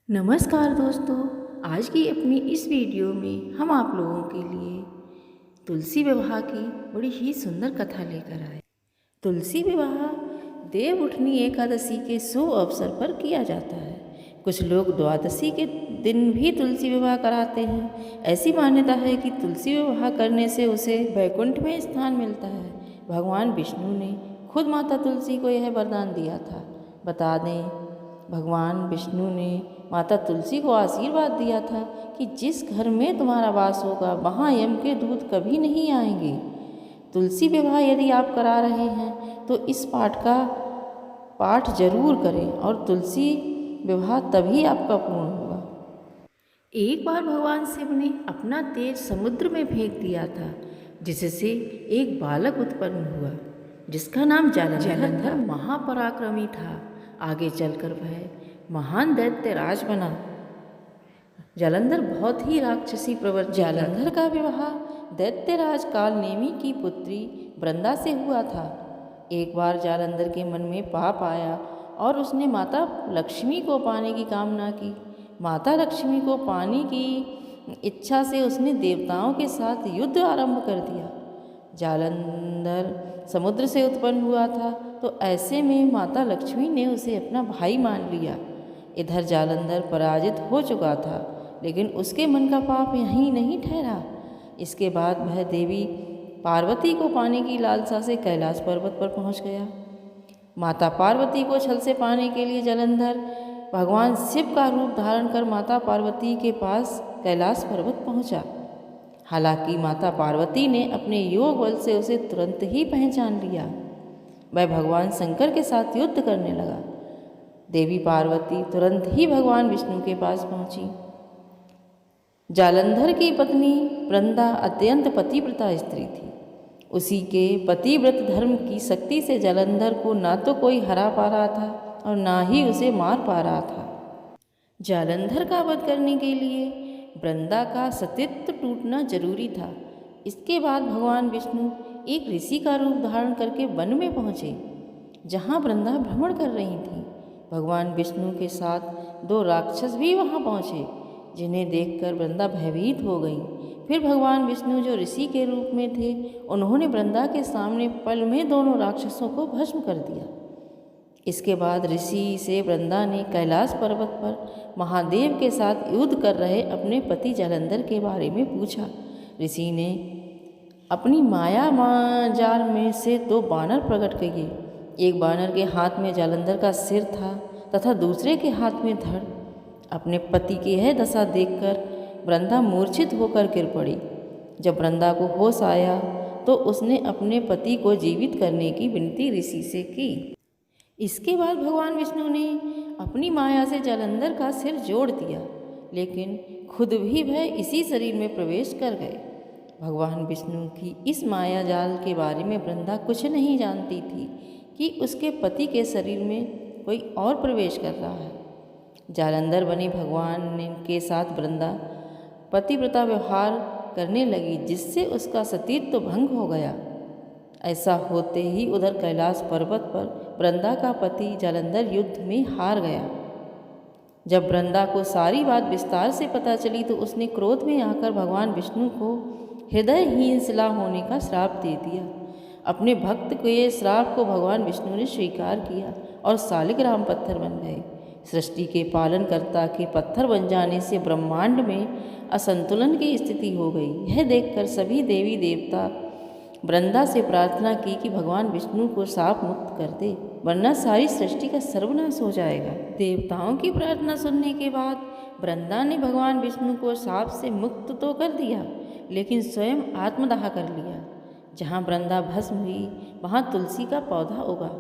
नमस्कार दोस्तों। आज की अपनी इस वीडियो में हम आप लोगों के लिए तुलसी विवाह की बड़ी ही सुंदर कथा लेकर आए। तुलसी विवाह देव उठनी एकादशी के शुभ अवसर पर किया जाता है। कुछ लोग द्वादशी के दिन भी तुलसी विवाह कराते हैं। ऐसी मान्यता है कि तुलसी विवाह करने से उसे वैकुंठ में स्थान मिलता है। भगवान विष्णु ने खुद माता तुलसी को यह वरदान दिया था। बता दें, भगवान विष्णु ने माता तुलसी को आशीर्वाद दिया था कि जिस घर में तुम्हारा वास होगा वहाँ यम के दूत कभी नहीं आएंगे। तुलसी विवाह यदि आप करा रहे हैं तो इस पाठ जरूर करें और तुलसी विवाह तभी आपका पूर्ण होगा। एक बार भगवान शिव ने अपना तेज समुद्र में फेंक दिया था, जिससे एक बालक उत्पन्न हुआ जिसका नाम जालंधर महापराक्रमी था। आगे चलकर वह महान दैत्य राज बना। जालंधर बहुत ही राक्षसी प्रवृत्ति। जालंधर का विवाह दैत्यराज कालनेमी की पुत्री वृंदा से हुआ था। एक बार जालंधर के मन में पाप आया और उसने माता लक्ष्मी को पाने की कामना की। माता लक्ष्मी को पाने की इच्छा से उसने देवताओं के साथ युद्ध आरंभ कर दिया। जालंधर समुद्र से उत्पन्न हुआ था, तो ऐसे में माता लक्ष्मी ने उसे अपना भाई मान लिया। इधर जालंधर पराजित हो चुका था, लेकिन उसके मन का पाप यहीं नहीं ठहरा। इसके बाद वह देवी पार्वती को पाने की लालसा से कैलाश पर्वत पर पहुंच गया। माता पार्वती को छल से पाने के लिए जालंधर भगवान शिव का रूप धारण कर माता पार्वती के पास कैलाश पर्वत पहुंचा। हालांकि माता पार्वती ने अपने योग बल से उसे तुरंत ही पहचान लिया। वह भगवान शंकर के साथ युद्ध करने लगा। देवी पार्वती तुरंत ही भगवान विष्णु के पास पहुंची। जालंधर की पत्नी वृंदा अत्यंत पतिव्रता स्त्री थी। उसी के पतिव्रत धर्म की शक्ति से जालंधर को ना तो कोई हरा पा रहा था और ना ही उसे मार पा रहा था। जालंधर का वध करने के लिए वृंदा का सतीत्व टूटना जरूरी था। इसके बाद भगवान विष्णु एक ऋषि का रूप धारण करके वन में पहुँचे, जहाँ वृंदा भ्रमण कर रही थी। भगवान विष्णु के साथ दो राक्षस भी वहाँ पहुँचे, जिन्हें देखकर वृंदा भयभीत हो गई। फिर भगवान विष्णु जो ऋषि के रूप में थे, उन्होंने वृंदा के सामने पल में दोनों राक्षसों को भस्म कर दिया। इसके बाद ऋषि से वृंदा ने कैलाश पर्वत पर महादेव के साथ युद्ध कर रहे अपने पति जालंधर के बारे में पूछा। ऋषि ने अपनी माया जाल में से दो बानर प्रकट किए। एक बानर के हाथ में जालंधर का सिर था तथा दूसरे के हाथ में धड़। अपने पति की यह दशा देखकर वृंदा मूर्छित होकर गिर पड़ी। जब वृंदा को होश आया तो उसने अपने पति को जीवित करने की विनती ऋषि से की। इसके बाद भगवान विष्णु ने अपनी माया से जालंधर का सिर जोड़ दिया, लेकिन खुद भी वह इसी शरीर में प्रवेश कर गए। भगवान विष्णु की इस माया जाल के बारे में वृंदा कुछ नहीं जानती थी कि उसके पति के शरीर में कोई और प्रवेश कर रहा है। जालंधर बने भगवान के साथ वृंदा पतिव्रता व्यवहार करने लगी, जिससे उसका सतीत्व भंग हो गया। ऐसा होते ही उधर कैलाश पर्वत पर वृंदा का पति जालंधर युद्ध में हार गया। जब वृंदा को सारी बात विस्तार से पता चली तो उसने क्रोध में आकर भगवान विष्णु को हृदयहीन शिला होने का श्राप दे दिया। अपने भक्त के श्राप को भगवान विष्णु ने स्वीकार किया और शालिग्राम पत्थर बन गए। सृष्टि के पालनकर्ता के पत्थर बन जाने से ब्रह्मांड में असंतुलन की स्थिति हो गई। यह देखकर सभी देवी देवता वृंदा से प्रार्थना की कि भगवान विष्णु को शाप मुक्त कर दे, वरना सारी सृष्टि का सर्वनाश हो जाएगा। देवताओं की प्रार्थना सुनने के बाद वृंदा ने भगवान विष्णु को शाप से मुक्त तो कर दिया, लेकिन स्वयं आत्मदाह कर लिया। जहाँ वृंदा भस्म हुई वहाँ तुलसी का पौधा उगा।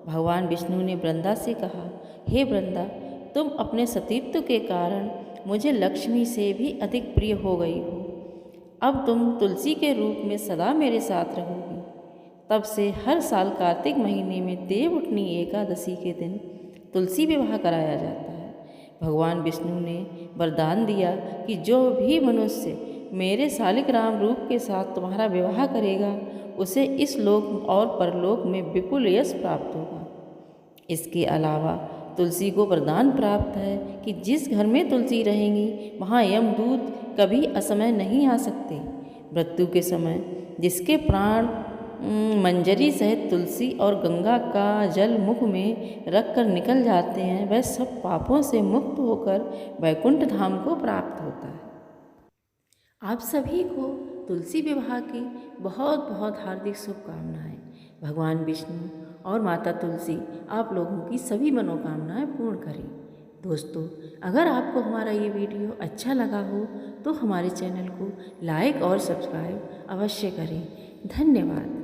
भगवान विष्णु ने वृंदा से कहा, हे वृंदा, तुम अपने सतीत्व के कारण मुझे लक्ष्मी से भी अधिक प्रिय हो गई हो। अब तुम तुलसी के रूप में सदा मेरे साथ रहोगी। तब से हर साल कार्तिक महीने में देव उठनी एकादशी के दिन तुलसी विवाह कराया जाता है। भगवान विष्णु ने वरदान दिया कि जो भी मनुष्य मेरे शालिग्राम रूप के साथ तुम्हारा विवाह करेगा, उसे इस लोक और परलोक में विपुल यश प्राप्त होगा। इसके अलावा तुलसी को वरदान प्राप्त है कि जिस घर में तुलसी रहेंगी वहाँ यमदूत कभी असमय नहीं आ सकते। मृत्यु के समय जिसके प्राण मंजरी सहित तुलसी और गंगा का जल मुख में रखकर निकल जाते हैं, वह सब पापों से मुक्त होकर वैकुंठ धाम को प्राप्त होता है। आप सभी को तुलसी विवाह की बहुत बहुत हार्दिक शुभकामनाएं। भगवान विष्णु और माता तुलसी आप लोगों की सभी मनोकामनाएं पूर्ण करें। दोस्तों, अगर आपको हमारा ये वीडियो अच्छा लगा हो तो हमारे चैनल को लाइक और सब्सक्राइब अवश्य करें। धन्यवाद।